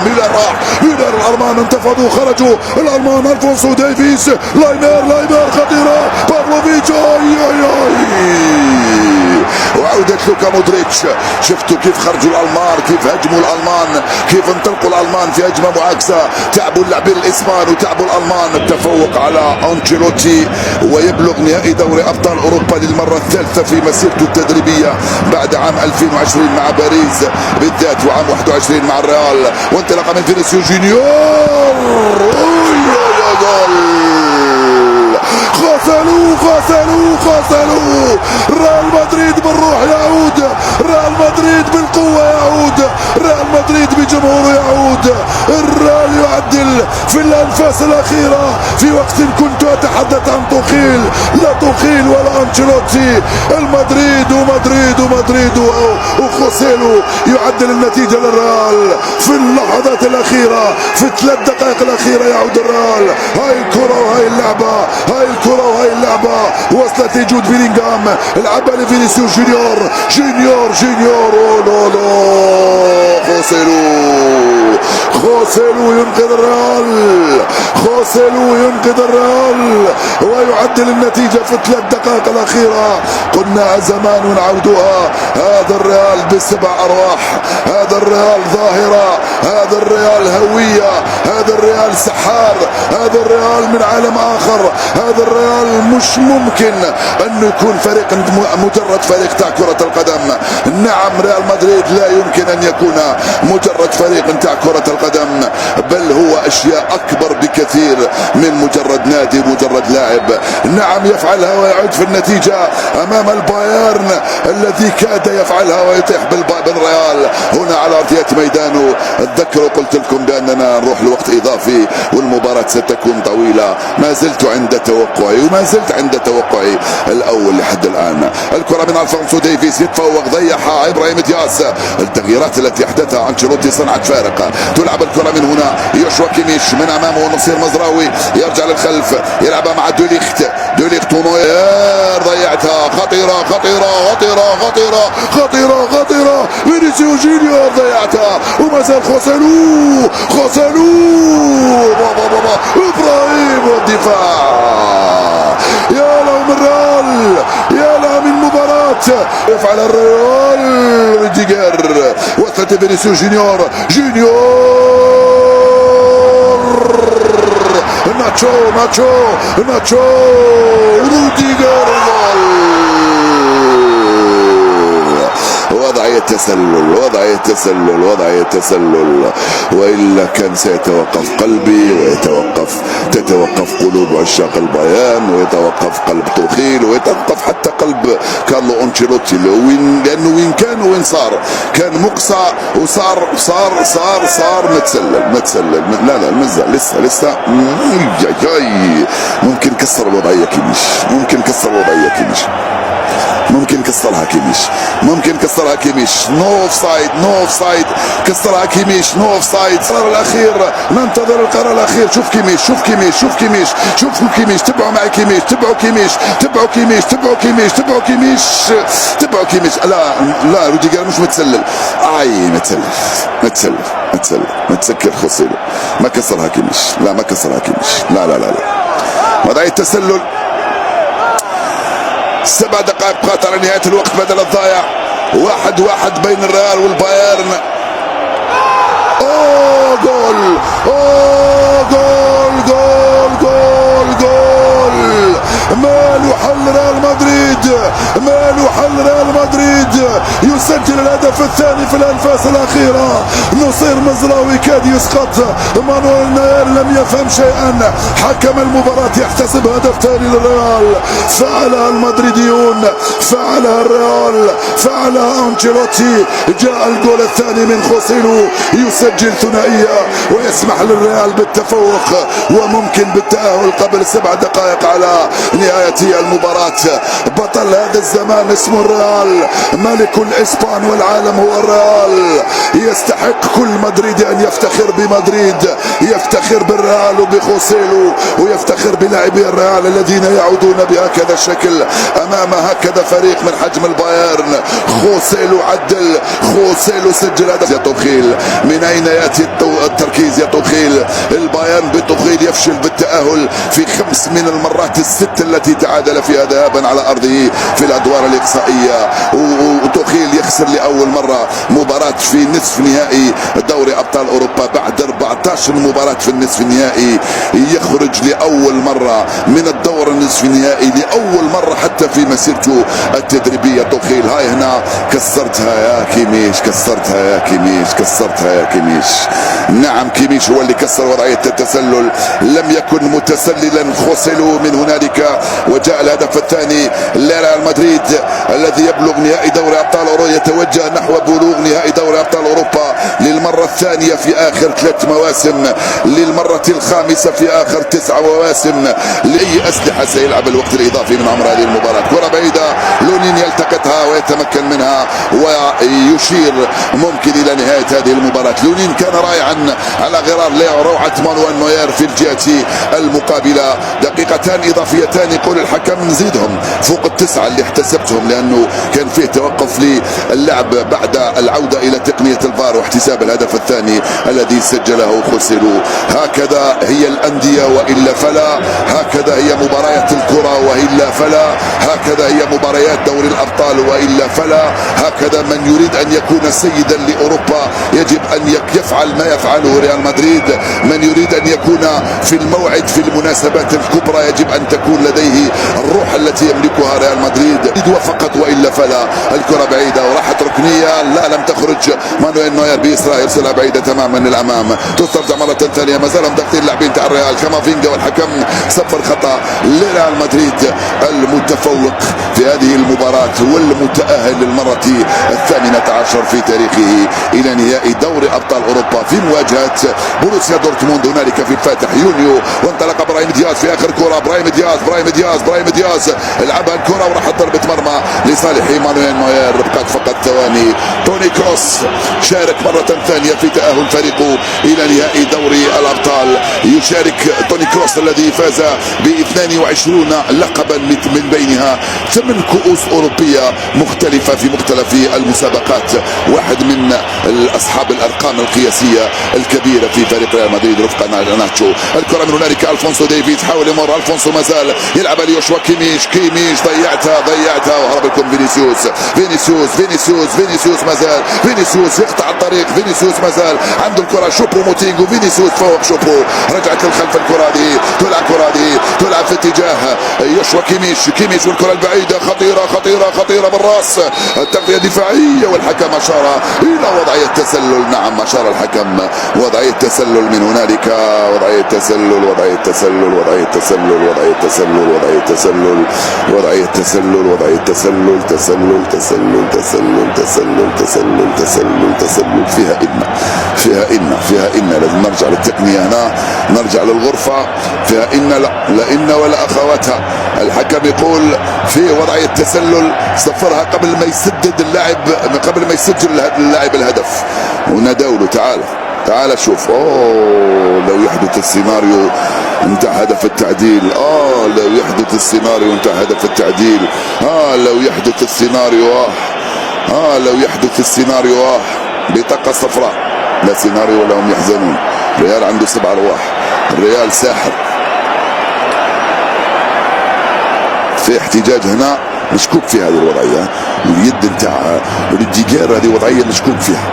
ميلر راح، ميلر الألمان انتفضوا خرجوا الألمان. ألفونسو ديفيس، لايمر خطيرة، بافلوفيتش وعودة لوكا مودريتش. شفتوا كيف خرجوا الألمان، كيف هجموا الألمان، كيف انطلقوا الألمان في هجمة معاكسة. تعبوا اللاعبين الإسبان وتعبوا الألمان. التفوق على أنشيلوتي ويبلغ نهائي دوري أبطال أوروبا للمرة الثالثة في مسيرته التدريبية بعد عام 2020 مع باريس بالذات وعام 21 مع الريال. وانطلاقة من فينيسيو جونيور. غسلوه ريال مدريد بالروح يعود، ريال مدريد بالقوة يعود، ريال مدريد بجمهوره يعود. الريال يعدل في الأنفاس الأخيرة في وقت كنت أتحدث عن توخيل، لا توخيل ولا أنشيلوتي. المدريد ومدريد وخوسيلو يعدل النتيجة للريال في اللحظات الأخيرة، في 3 دقائق الأخيرة يعود الريال. هاي الكرة وهاي اللعبة، هاي الكرة وهاي اللعبة وصلت لجود بيلينغهام، لعبها لفينيسيو جونيور. خوسيلو ينقذ الريال، ويعدل النتيجة في 3 دقائق الأخيرة. قلنا زمان عودها. هذا الريال ب7 أرواح، هذا الريال ظاهرة، هذا الريال هوية، هذا الريال سحار، هذا الريال من عالم آخر. هذا الريال مش ممكن أنه يكون فريق مجرد فريق تاع كرة القدم. نعم ريال مدريد لا يمكن أن يكون مجرد فريق تاع كرة القدم، بل هو أشياء أكبر بكثير من مجرد نادي، مجرد لاعب. نعم يفعلها ويعود في النتيجة أمام البايرن الذي كاد يفعلها ويطيح بالريال هنا على أرضية ميدانه. اتذكروا قلت لكم بأننا نروح لوقت إضافي والمباراة ستكون طويلة. ما زلت عند توقعي الأول لحد الآن. الكرة من ألفونسو ديفيس يتفوق، ضيعها إبراهيم دياس. التغييرات التي أحدثها أنشيلوتي صنعت فارق. تلعب الكرة من هنا، يوشوا كيميش من أمامه نصير مزراوي يرجع للخلف يلعبها مع دوليخت ونوير ضيعتها. خطيرة فينيسيو جونيور ضيعتها. وما زال خوسيلو إبراهيم والدفاع. يا له من ريال، يا له من مباراة يفعل الريال. روديجر وصلت فينيسيو جونيور ناتشو روديجر. وضعية تسلل وإلا كان سيتوقف قلبي تتوقف قلوب عشاق البيان، ويتوقف قلب توخيل، ويتوقف حتى قلب كارلو أنشيلوتي. لأنه وين كان وين صار، كان مقصى وصار متسلل. لا مازال لسه ممكن كسر الوضعية كيميش، ممكن كسرها كيميش. نو اوف سايد كسرها كيميش. نو اوف سايد. القرار الأخير، ننتظر القرار الأخير. شوف كيميش. تبعوا معي كيميش. لا روديجر مش متسلل. متسكر خوسيلو. ما كسرها كيميش. لا وضعية تسلل. 7 دقائق بقات على نهاية الوقت بدل الضايع. 1-1 بين الريال والبايرن. جول ماله حل ريال مدريد يسجل الهدف الثاني في الأنفاس الأخيرة. نصير مزراوي كاد يسقط. مانويل نوير لم يفهم شيئا. حكم المباراة يحتسب هدف ثاني للريال. فعلها المدريديون، فعلها الريال، فعلها أنشيلوتي. جاء الجول الثاني من خوسيلو يسجل ثنائية ويسمح للريال بالتفوق وممكن بالتأهل قبل 7 دقائق على نهاية المباراة. بطل هذا الزمان اسمه الريال، ملك الإسبان والعالم هو الريال. يستحق كل مدريدي أن يفتخر بمدريد، يفتخر بالريال وبخوسيلو، ويفتخر بلاعبي الريال الذين يعودون بهكذا شكل أمام هكذا فريق من حجم البايرن. خوسيلو عدل، خوسيلو سجل هدف. توخيل من أين يأتي التركيز يا توخيل. البايرن بتوخيل يفشل بالتأهل في 5 من المرات ال6 التي تعادل فيها ذهابا على أرضه في الأدوار الإقصائية. وتوخيل يخسر لأول مرة مباراة في نصف نهائي دوري أبطال أوروبا بعد 14 مباراة في النصف النهائي. يخرج لأول مرة من الدور النصف النهائي لأول مرة حتى في مسيرته التدريبية. توخيل هاي هنا كسرتها يا كيميش، كسرتها يا كيميش، كسرتها يا كيميش. نعم كيميش هو اللي كسر وضعية التسلل، لم يكن متسللا خوسيلو من هنالك. وجاء الهدف الثاني لريال مدريد الذي يبلغ نهائي دوري ابطال اوروبا، يتوجه نحو بلوغ نهائي دوري ابطال اوروبا للمرة الثانية في اخر 3 مواسم، للمرة الخامسة في اخر 9 مواسم. لأي اسلحة سيلعب الوقت الاضافي من عمر هذه المباراة. كرة بعيدة لونين يلتقطها ويتمكن منها ويشير ممكن الى نهاية هذه المباراة. لونين كان رائعا على غرار روعة مانويل نوير في الجهة المقابلة. دقيقتان اضافيتان يقول الحكم نزيدهم فوق ال9 اللي احتسبتهم، لانه كان فيه توقف للعب بعد العودة الى تقنية الفار واحتساب الهدف الثاني الذي سجله خوسيلو. هكذا هي الأندية وإلا فلا، هكذا هي مباريات الكرة وإلا فلا، هكذا هي مباريات دوري الأبطال وإلا فلا. هكذا من يريد أن يكون سيدا لأوروبا يجب أن يفعل ما يفعله ريال مدريد. من يريد أن يكون في الموعد في المناسبات الكبرى يجب أن تكون لديه الروح التي يملكها ريال مدريد وفقط وإلا فلا. الكرة بعيدة وراحت ركنية، لا لم تخرج. مانويل نوير بإسراء يرسلها بعيدة تماما للأمام، تسترجع مرة ثانية. ما زال ضاغطين اللاعبين تاع الريال كامافينجا، والحكم صفر خطأ لريال مدريد المتفوق في هذه المباراة والمتأهل للمرة 18 في تاريخه إلى نهائي دوري أبطال أوروبا في مواجهة بروسيا دورتموند هنالك في الفاتح يونيو. وانطلق ابراهيم دياز في آخر كرة. ابراهيم دياز لعبها الكرة وراحت ضربة مرمى لصالح مانويل نوير. بقت فقط ثواني. توني كروس شارك مرة ثانية في تأهل فريقه إلى نهائي دوري الأبطال. يشارك توني كروس الذي فاز ب 22 لقبا من بينها 8 كؤوس أوروبية مختلفة في مختلف المسابقات. واحد من أصحاب الأرقام القياسية الكبيرة في فريق ريال مدريد رفقا ناتشو. الكرة من هنالك ألفونسو ديفيز حاول يمر. ألفونسو مازال يلعب ليوشوا كيميش ضيعتها وهرب لكم فينيسيوس مازال. فينيسيوس يقطع الطريق. فينيسيوس مازال عنده الكرة. شوبو موتينغو. فينيسيوس فوق شوبو، رجعت للخلف الكرة دي. تلعب في اتجاه يوشوا كيميش والكرة البعيدة خطيرة بالراس. التغطية دفاعية والحكم أشار إلى وضعية تسلل. نعم أشار الحكم وضعية تسلل من هنالك. وضعية تسلل فيها إن لازم نرجع للتقنية هنا، نرجع للغرفة. فيها إن لا إن ولا أخواتها. الحكم يقول في وضعية تسلل صفرها قبل ما يسدد اللاعب، قبل ما يسجل اللاعب الهدف. ونادوا تعال شوف. لو يحدث السيناريو انتهى هدف التعديل. لو يحدث السيناريو انتهى هدف التعديل. لو يحدث السيناريو بطاقة صفراء. لا سيناريو ولا هم يحزنون. الريال عنده 7 أرواح. الريال ساحر. في احتجاج هنا مشكوك في هذه الوضعية. اليد نتاع روديجير هذه وضعية مشكوك فيها.